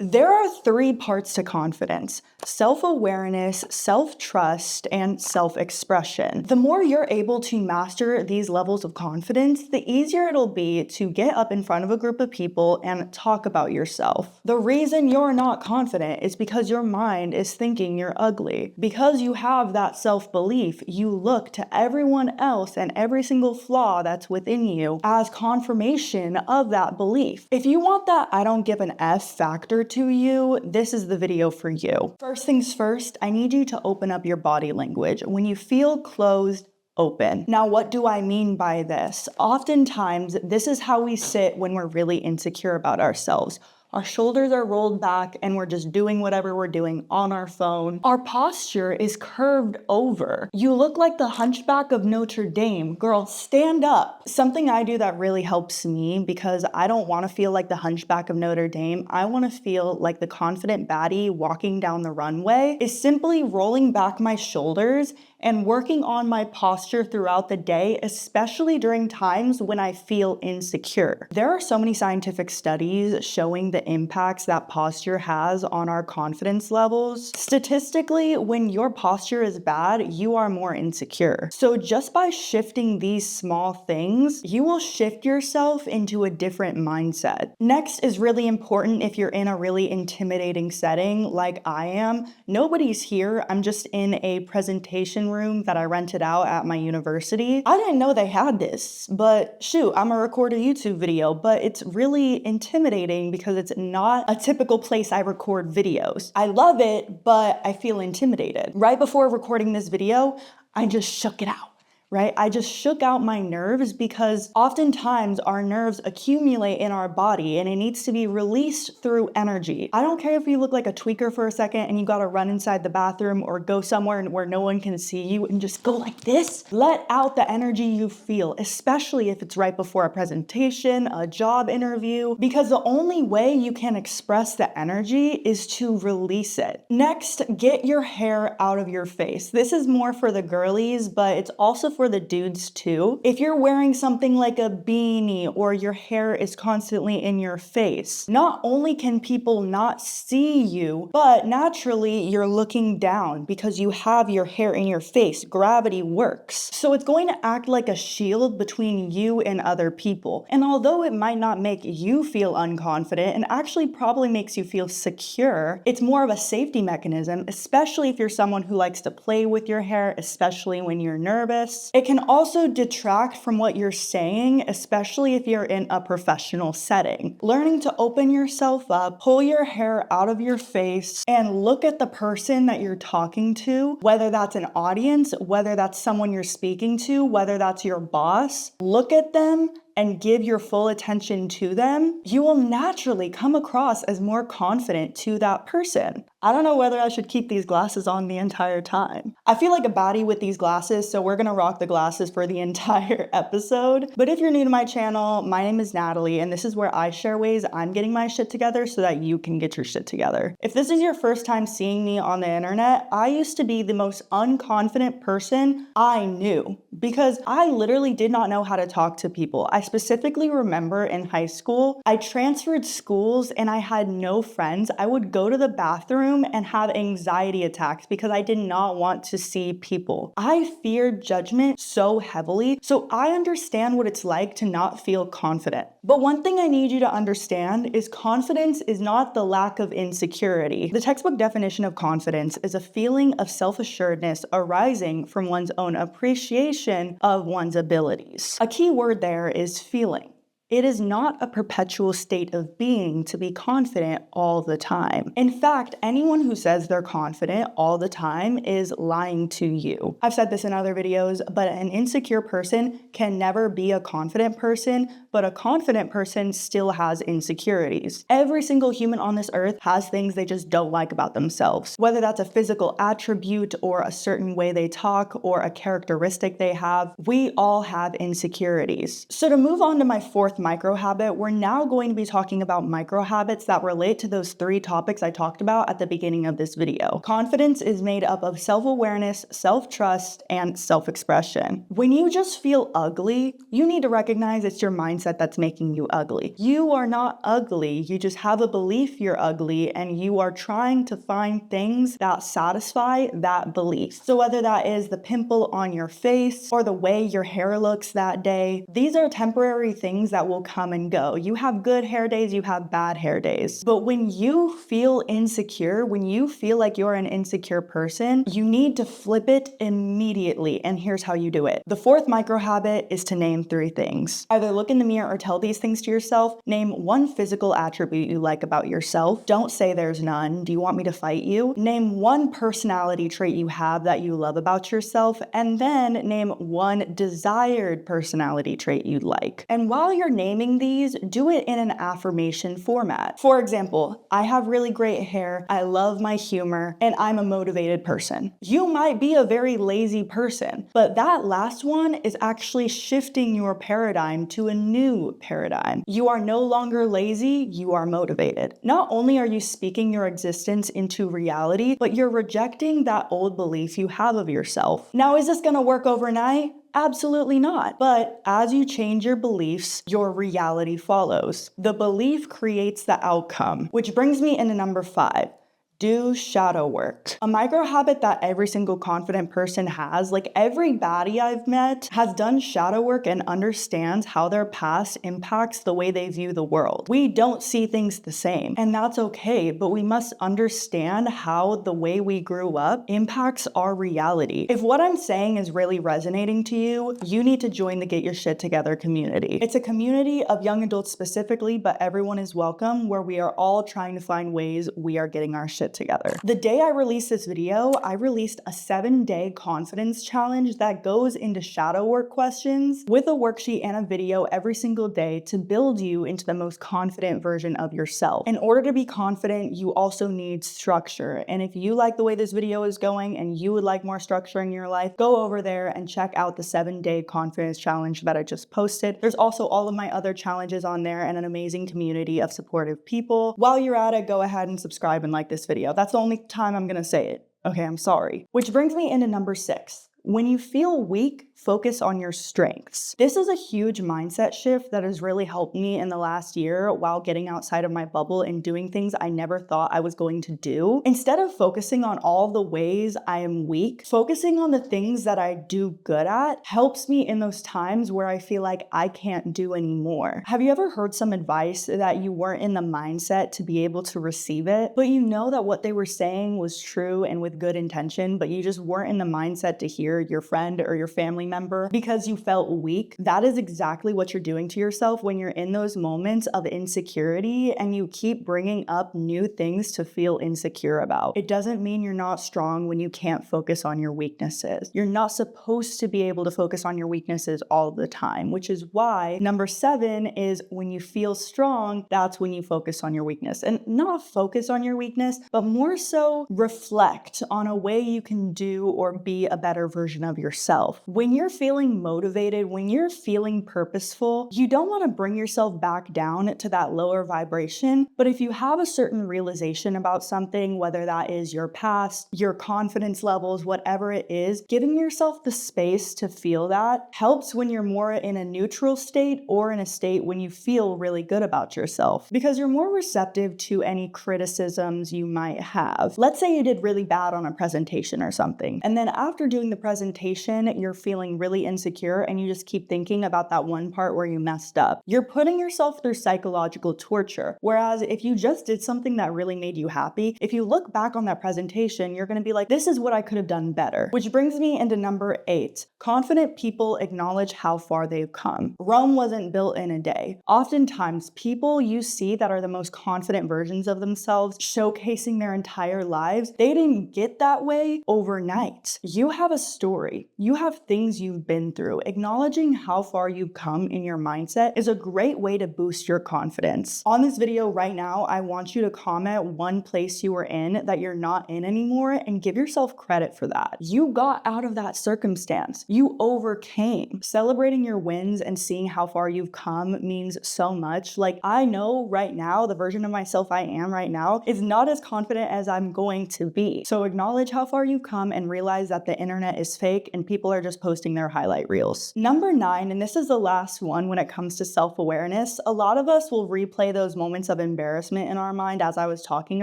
There are three parts to confidence: self-awareness, self-trust, and self-expression. The more you're able to master these levels of confidence, the easier it'll be to get up in front of a group of people and talk about yourself. The reason you're not confident is because your mind is thinking you're ugly. Because you have that self-belief, you look to everyone else and every single flaw that's within you as confirmation of that belief. If you want that I don't give an F factor to you, this is the video for you. First things first, I need you to open up your body language. When you feel closed, open. Now, what do I mean by this? Oftentimes, this is how we sit when we're really insecure about ourselves. Our shoulders are rolled back and we're just doing whatever we're doing on our phone. Our posture is curved over. You look like the Hunchback of Notre Dame. Girl, stand up. Something I do that really helps me, because I don't want to feel like the Hunchback of Notre Dame. I want to feel like the confident baddie walking down the runway, is simply rolling back my shoulders and working on my posture throughout the day, especially during times when I feel insecure. There are so many scientific studies showing the impacts that posture has on our confidence levels. Statistically, when your posture is bad, you are more insecure. So just by shifting these small things, you will shift yourself into a different mindset. Next is really important if you're in a really intimidating setting like I am. Nobody's here. I'm just in a presentation room that I rented out at my university. I didn't know they had this, but shoot, I'm gonna record a YouTube video, but it's really intimidating because it's not a typical place I record videos. I love it, but I feel intimidated. Right before recording this video, I just shook it out. Right? I just shook out my nerves, because oftentimes our nerves accumulate in our body and it needs to be released through energy. I don't care if you look like a tweaker for a second and you gotta run inside the bathroom or go somewhere where no one can see you and just go like this. Let out the energy you feel, especially if it's right before a presentation, a job interview, because the only way you can express the energy is to release it. Next, get your hair out of your face. This is more for the girlies, but it's also for the dudes too. If you're wearing something like a beanie or your hair is constantly in your face, not only can people not see you, but naturally you're looking down because you have your hair in your face. Gravity works. So it's going to act like a shield between you and other people. And although it might not make you feel unconfident and actually probably makes you feel secure, it's more of a safety mechanism, especially if you're someone who likes to play with your hair, especially when you're nervous. It can also detract from what you're saying, especially if you're in a professional setting. Learning to open yourself up, pull your hair out of your face, and look at the person that you're talking to, whether that's an audience, whether that's someone you're speaking to, whether that's your boss. Look at them and give your full attention to them. You will naturally come across as more confident to that person. I don't know whether I should keep these glasses on the entire time. I feel like a baddie with these glasses, so we're gonna rock the glasses for the entire episode. But if you're new to my channel, my name is Natalie, and this is where I share ways I'm getting my shit together so that you can get your shit together. If this is your first time seeing me on the internet, I used to be the most unconfident person I knew, because I literally did not know how to talk to people. I specifically remember in high school, I transferred schools and I had no friends. I would go to the bathroom and have anxiety attacks because I did not want to see people. I feared judgment so heavily, so I understand what it's like to not feel confident. But one thing I need you to understand is confidence is not the lack of insecurity. The textbook definition of confidence is a feeling of self-assuredness arising from one's own appreciation of one's abilities. A key word there is feeling. It is not a perpetual state of being to be confident all the time. In fact, anyone who says they're confident all the time is lying to you. I've said this in other videos, but an insecure person can never be a confident person, but a confident person still has insecurities. Every single human on this earth has things they just don't like about themselves. Whether that's a physical attribute or a certain way they talk or a characteristic they have, we all have insecurities. So to move on to my fourth micro habit, we're now going to be talking about micro habits that relate to those three topics I talked about at the beginning of this video. Confidence is made up of self-awareness, self-trust, and self-expression. When you just feel ugly, you need to recognize it's your mindset mindset that's making you ugly. You are not ugly. You just have a belief you're ugly, and you are trying to find things that satisfy that belief. So whether that is the pimple on your face or the way your hair looks that day, these are temporary things that will come and go. You have good hair days, you have bad hair days. But when you feel insecure, when you feel like you're an insecure person, you need to flip it immediately. And here's how you do it. The fourth micro habit is to name 3 things. Either look in the mirror or tell these things to yourself. Name 1 physical attribute you like about yourself. Don't say there's none. Do you want me to fight you? Name 1 personality trait you have that you love about yourself, and then name 1 desired personality trait you'd like. And while you're naming these, do it in an affirmation format. For example, I have really great hair, I love my humor, and I'm a motivated person. You might be a very lazy person, but that last one is actually shifting your paradigm to a new paradigm. You are no longer lazy, you are motivated. Not only are you speaking your existence into reality, but you're rejecting that old belief you have of yourself. Now, is this gonna work overnight? Absolutely not. But as you change your beliefs, your reality follows. The belief creates the outcome, which brings me into number 5. Do shadow work. A micro habit that every single confident person has, like every baddie I've met, has done shadow work and understands how their past impacts the way they view the world. We don't see things the same, and that's okay, but we must understand how the way we grew up impacts our reality. If what I'm saying is really resonating to you, you need to join the Get Your Shit Together community. It's a community of young adults specifically, but everyone is welcome, where we are all trying to find ways we are getting our shit together. The day I released this video, I released a 7-day confidence challenge that goes into shadow work questions with a worksheet and a video every single day to build you into the most confident version of yourself. In order to be confident, you also need structure. And if you like the way this video is going and you would like more structure in your life, go over there and check out the 7-day confidence challenge that I just posted. There's also all of my other challenges on there and an amazing community of supportive people. While you're at it, go ahead and subscribe and like this video. That's the only time I'm gonna say it. Okay, I'm sorry. Which brings me into number 6. When you feel weak, focus on your strengths. This is a huge mindset shift that has really helped me in the last year while getting outside of my bubble and doing things I never thought I was going to do. Instead of focusing on all the ways I am weak, focusing on the things that I do good at helps me in those times where I feel like I can't do anymore. Have you ever heard some advice that you weren't in the mindset to be able to receive it, but you know that what they were saying was true and with good intention, but you just weren't in the mindset to hear your friend or your family member because you felt weak? That is exactly what you're doing to yourself when you're in those moments of insecurity and you keep bringing up new things to feel insecure about. It doesn't mean you're not strong when you can't focus on your weaknesses. You're not supposed to be able to focus on your weaknesses all the time, which is why number 7 is when you feel strong, that's when you focus on your weakness. And not focus on your weakness, but more so reflect on a way you can do or be a better version of yourself. When you're feeling motivated, when you're feeling purposeful, you don't want to bring yourself back down to that lower vibration. But if you have a certain realization about something, whether that is your past, your confidence levels, whatever it is, giving yourself the space to feel that helps when you're more in a neutral state or in a state when you feel really good about yourself, because you're more receptive to any criticisms you might have. Let's say you did really bad on a presentation or something, and then after doing the presentation, you're feeling really insecure and you just keep thinking about that one part where you messed up. You're putting yourself through psychological torture. Whereas if you just did something that really made you happy, if you look back on that presentation, you're gonna be like, this is what I could have done better. Which brings me into number 8. Confident people acknowledge how far they've come. Rome wasn't built in a day. Oftentimes, people you see that are the most confident versions of themselves, showcasing their entire lives, they didn't get that way overnight. You have a story. You have things you've been through. Acknowledging how far you've come in your mindset is a great way to boost your confidence. On this video right now, I want you to comment one place you were in that you're not in anymore and give yourself credit for that. You got out of that circumstance. You overcame. Celebrating your wins and seeing how far you've come means so much. Like, I know right now, the version of myself I am right now is not as confident as I'm going to be. So acknowledge how far you've come and realize that the internet is is fake and people are just posting their highlight reels. Number 9, and this is the last one when it comes to self-awareness, a lot of us will replay those moments of embarrassment in our mind as I was talking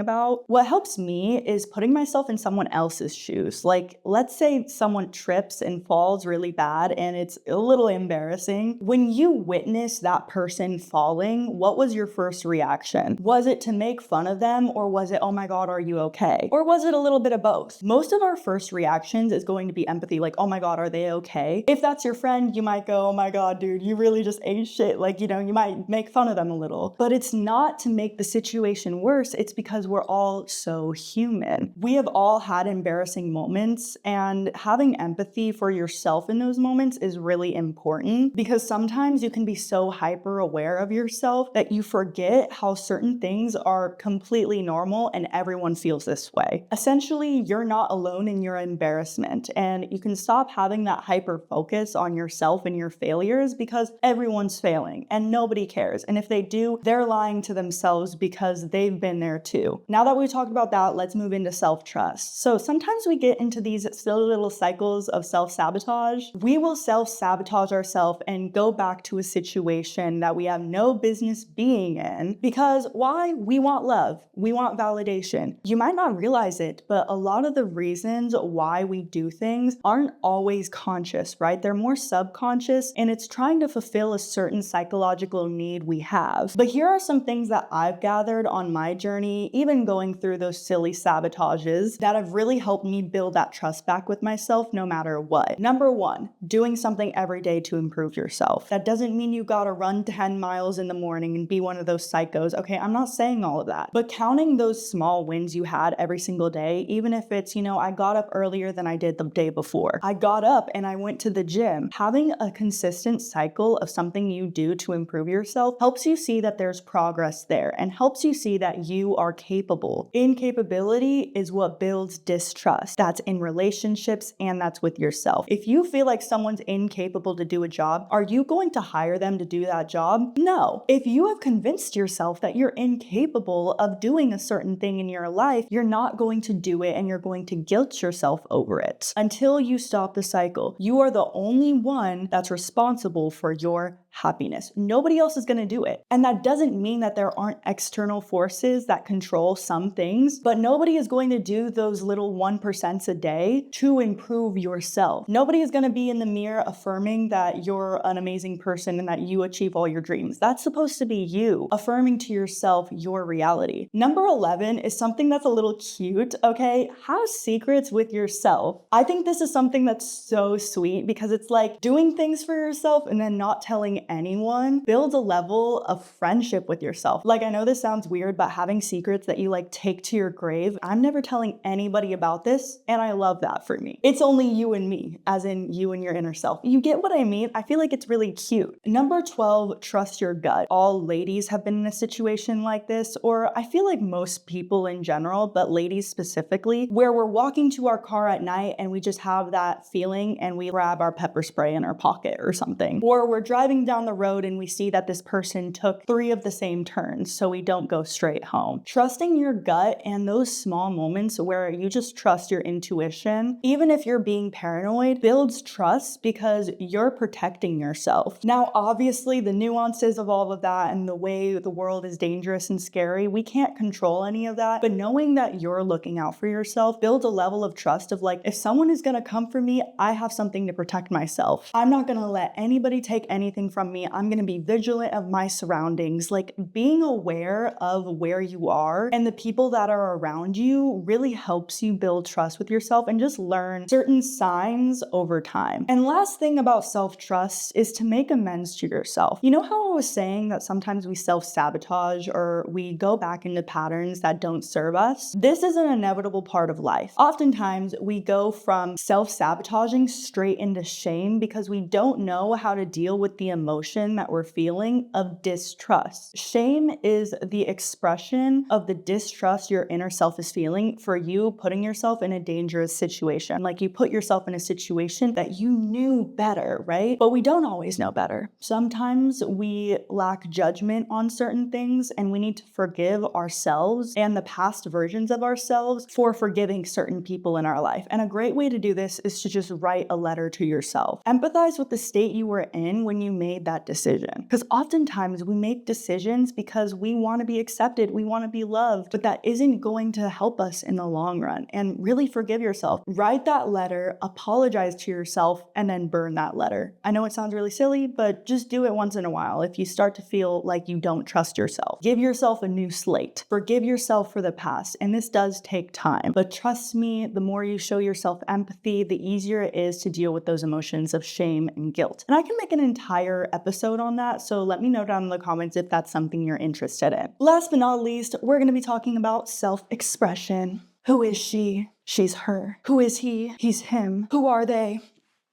about. What helps me is putting myself in someone else's shoes. Like, let's say someone trips and falls really bad and it's a little embarrassing. When you witness that person falling, what was your first reaction? Was it to make fun of them, or was it, oh my God, are you okay? Or was it a little bit of both? Most of our first reactions is going to be empathy, like, oh my God, are they okay? If that's your friend, you might go, oh my God, dude, you really just ate shit. Like, you might make fun of them a little. But it's not to make the situation worse. It's because we're all so human. We have all had embarrassing moments, and having empathy for yourself in those moments is really important, because sometimes you can be so hyper aware of yourself that you forget how certain things are completely normal and everyone feels this way. Essentially, you're not alone in your embarrassment, and you can stop having that hyper focus on yourself and your failures, because everyone's failing and nobody cares. And if they do, they're lying to themselves because they've been there too. Now that we've talked about that, let's move into self-trust. So sometimes we get into these silly little cycles of self-sabotage. We will self-sabotage ourselves and go back to a situation that we have no business being in, because why? We want love. We want validation. You might not realize it, but a lot of the reasons why we do things aren't always conscious, right? They're more subconscious, and it's trying to fulfill a certain psychological need we have. But here are some things that I've gathered on my journey, even going through those silly sabotages, that have really helped me build that trust back with myself no matter what. Number 1, doing something every day to improve yourself. That doesn't mean you gotta run 10 miles in the morning and be one of those psychos. Okay, I'm not saying all of that, but counting those small wins you had every single day, even if it's, I got up earlier than I did the day before. I got up and I went to the gym. Having a consistent cycle of something you do to improve yourself helps you see that there's progress there, and helps you see that you are capable. Incapability is what builds distrust. That's in relationships and that's with yourself. If you feel like someone's incapable to do a job, are you going to hire them to do that job? No. If you have convinced yourself that you're incapable of doing a certain thing in your life, you're not going to do it, and you're going to guilt yourself over it until you stop the cycle. You are the only one that's responsible for your happiness. Nobody else is going to do it. And that doesn't mean that there aren't external forces that control some things, but nobody is going to do those little 1% a day to improve yourself. Nobody is going to be in the mirror affirming that you're an amazing person and that you achieve all your dreams. That's supposed to be you affirming to yourself your reality. Number 11 is something that's a little cute, okay? Have secrets with yourself. I think this is something that's so sweet, because it's like doing things for yourself and then not telling anyone builds a level of friendship with yourself. Like, I know this sounds weird, but having secrets that you take to your grave, I'm never telling anybody about this, and I love that for me. It's only you and me, as in you and your inner self. You get what I mean? I feel like it's really cute. Number 12, trust your gut. All ladies have been in a situation like this, or I feel like most people in general, but ladies specifically, where we're walking to our car at night and we just have that feeling and we grab our pepper spray in our pocket or something. Or we're driving down the road and we see that this person took 3 of the same turns, so we don't go straight home. Trusting your gut and those small moments where you just trust your intuition, even if you're being paranoid, builds trust because you're protecting yourself. Now, obviously, the nuances of all of that and the way the world is dangerous and scary, we can't control any of that, but knowing that you're looking out for yourself builds a level of trust of if someone is gonna come for me, I have something to protect myself. I'm not gonna let anybody take anything from me. I'm gonna be vigilant of my surroundings. Being aware of where you are and the people that are around you really helps you build trust with yourself and just learn certain signs over time. And last thing about self-trust is to make amends to yourself. You know how I was saying that sometimes we self-sabotage or we go back into patterns that don't serve us? This is an inevitable part of life. Oftentimes we go from self-sabotaging straight into shame because we don't know how to deal with the emotion that we're feeling of distrust. Shame is the expression of the distrust your inner self is feeling for you putting yourself in a dangerous situation. You put yourself in a situation that you knew better, right? But we don't always know better. Sometimes we lack judgment on certain things, and we need to forgive ourselves and the past versions of ourselves for forgiving certain people in our life. And a great way to do this is to just write a letter to yourself. Empathize with the state you were in when you made that decision. Because oftentimes we make decisions because we want to be accepted, we want to be loved, but that isn't going to help us in the long run. And really forgive yourself. Write that letter, apologize to yourself, and then burn that letter. I know it sounds really silly, but just do it once in a while if you start to feel like you don't trust yourself. Give yourself a new slate. Forgive yourself for the past, and this does take time. But trust me, the more you show yourself empathy, the easier it is to deal with those emotions of shame and guilt. And I can make an entire episode on that, so let me know down in the comments if that's something you're interested in. Last but not least, we're going to be talking about self-expression. Who is she? She's her. Who is he? He's him. Who are they?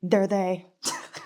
They're they.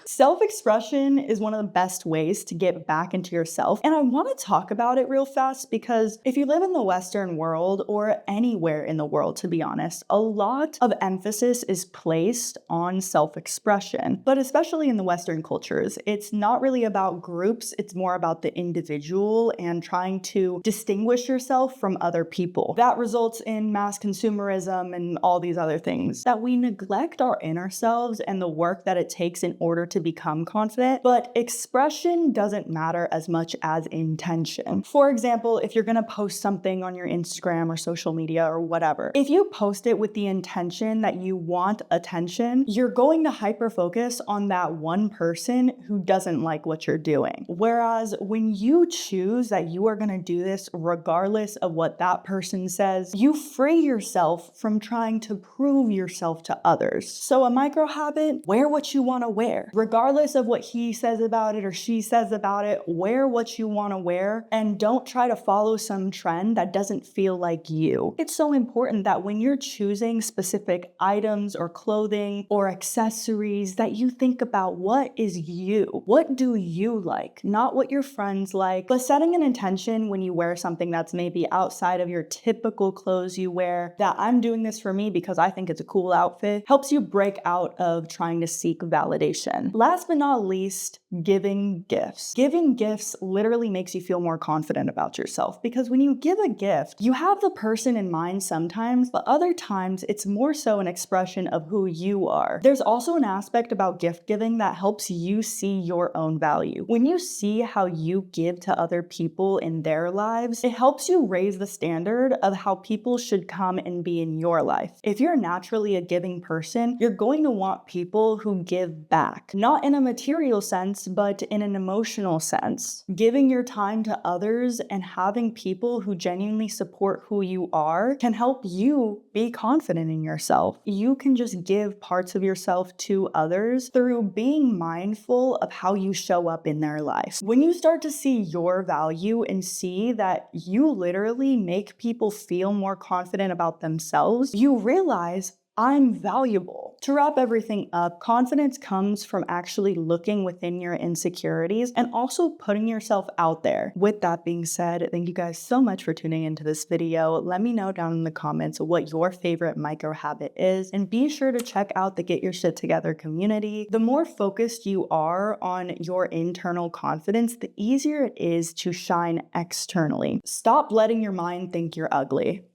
Self-expression is one of the best ways to get back into yourself, and I want to talk about it real fast because if you live in the Western world, or anywhere in the world to be honest, a lot of emphasis is placed on self-expression. But especially in the Western cultures, it's not really about groups, it's more about the individual and trying to distinguish yourself from other people. That results in mass consumerism and all these other things, that we neglect our inner selves and the work that it takes in order to become confident. But expression doesn't matter as much as intention. For example, if you're gonna post something on your Instagram or social media or whatever, if you post it with the intention that you want attention, you're going to hyper focus on that one person who doesn't like what you're doing. Whereas when you choose that you are gonna do this regardless of what that person says, you free yourself from trying to prove yourself to others. So a micro habit: wear what you wanna wear. Regardless of what he says about it or she says about it, wear what you want to wear and don't try to follow some trend that doesn't feel like you. It's so important that when you're choosing specific items or clothing or accessories that you think about what is you. What do you like? Not what your friends like, but setting an intention when you wear something that's maybe outside of your typical clothes you wear, that I'm doing this for me because I think it's a cool outfit, helps you break out of trying to seek validation. Last but not least, giving gifts. Giving gifts literally makes you feel more confident about yourself, because when you give a gift, you have the person in mind sometimes, but other times it's more so an expression of who you are. There's also an aspect about gift giving that helps you see your own value. When you see how you give to other people in their lives, it helps you raise the standard of how people should come and be in your life. If you're naturally a giving person, you're going to want people who give back. Not in a material sense, but in an emotional sense. Giving your time to others and having people who genuinely support who you are can help you be confident in yourself. You can just give parts of yourself to others through being mindful of how you show up in their life. When you start to see your value and see that you literally make people feel more confident about themselves, you realize, I'm valuable. To wrap everything up, confidence comes from actually looking within your insecurities and also putting yourself out there. With that being said, thank you guys so much for tuning into this video. Let me know down in the comments what your favorite micro habit is, and be sure to check out the Get Your Shit Together community. The more focused you are on your internal confidence, the easier it is to shine externally. Stop letting your mind think you're ugly.